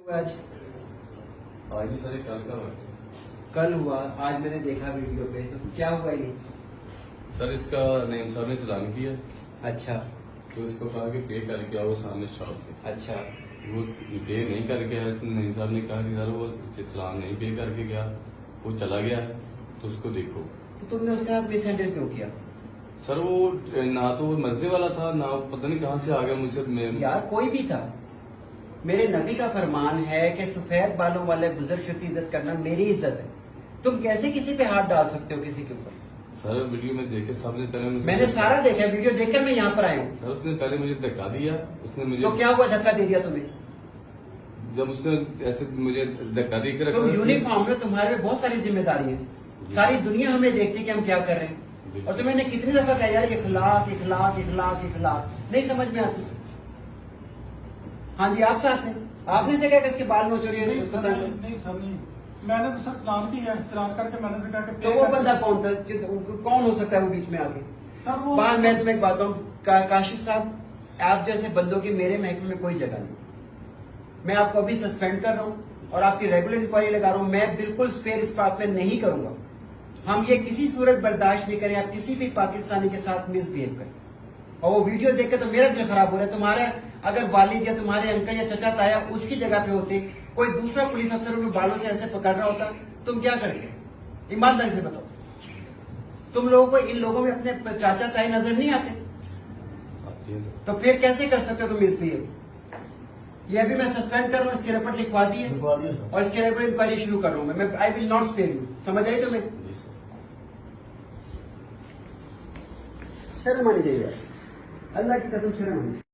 آج آج بھی سر کل کا کل ہوا، آج میں نے دیکھا ویڈیو پہ، تو کیا ہوا یہ؟ سر اس کا نعیم صاحب نے چلان کیا، اچھا تو اس کو کہا کہ پے کر کے آؤ سامنے شاپ پہ. اچھا وہ پے نہیں کر کے آیا. نعیم صاحب نے کہا کہ سر وہ چلان نہیں پے کر کے گیا، وہ چلا گیا ہے تو اس کو دیکھو. تو تم نے اس کے ساتھ مس ہینڈل کیوں کیا؟ سر وہ نہ تو وہ مسجد والا تھا، نہ پتہ نہیں کہاں سے آ گیا مجھ سے. یار کوئی بھی تھا، میرے نبی کا فرمان ہے کہ سفید بالوں والے بزرگ شخص کی عزت کرنا میری عزت ہے. تم کیسے کسی پہ ہاتھ ڈال سکتے ہو کسی کے اوپر؟ سر ویڈیو میں دیکھے سب نے پہلے میں نے سارا دیکھا، ویڈیو دیکھ کر میں یہاں پر آیا ہوں. سر اس نے پہلے مجھے دھکا دیا. اس نے مجھے تو کیا ہوا دھکا دے دیا تمہیں؟ جب اس نے ایسے مجھے دھکا دے کے رکھا. تم یونیفارم میں، تمہارے پہ بہت ساری ذمہ داری ہیں، ساری دنیا ہمیں دیکھتی کہ ہم کیا کر رہے ہیں. اور تمہیں نے کتنی دفعہ کہا یار اخلاق اخلاق اخلاق اخلاق، نہیں سمجھ میں آتی. ہاں جی آپ ساتھ ہیں، آپ نے سے کہا کہ اس کے بال نوچ رہی ہے. نہیں سر نہیں، میں نے تو سر چلان کیا ہے، چلان کر کے میں نے کہا کہ تو وہ بندہ کون تھا؟ کون ہو سکتا ہے وہ بیچ میں آ کے؟ سر وہ بات میں تمہیں ایک بات ہوں، کاشف صاحب، آپ جیسے بندوں کی میرے محکمے میں کوئی جگہ نہیں. میں آپ کو ابھی سسپینڈ کر رہا ہوں اور آپ کی ریگولر انکوائری لگا رہا ہوں. میں بالکل اسپیئر اس بات میں نہیں کروں گا. ہم یہ کسی صورت برداشت نہیں کریں آپ کسی بھی پاکستانی کے ساتھ مس بہیو کریں. اور وہ ویڈیو دیکھ کے تو میرا دل خراب ہو رہا ہے. تمہارا اگر والد یا تمہارے انکل یا چچا تایا اس کی جگہ پہ ہوتے، کوئی دوسرا پولیس افسر انہیں بالوں سے ایسے پکڑ رہا ہوتا، تم کیا کرتے؟ ایمانداری سے بتاؤ. تم لوگوں کو ان لوگوں میں اپنے چاچا تائی نظر نہیں آتے؟ تو پھر کیسے کر سکتے ہو تم مس بہیو؟ یہ ابھی میں سسپینڈ کر رہا ہوں، اس کی رپورٹ لکھوا دی ہے اور اس کی ریگولر انکوائری شروع کر رہا ہوں. میں آئی ول ناٹ اسپیئر یو. سمجھ آئی تمہیں؟ شرم آنی چاہیے، اللہ کی قسم شرم آنی چاہیے.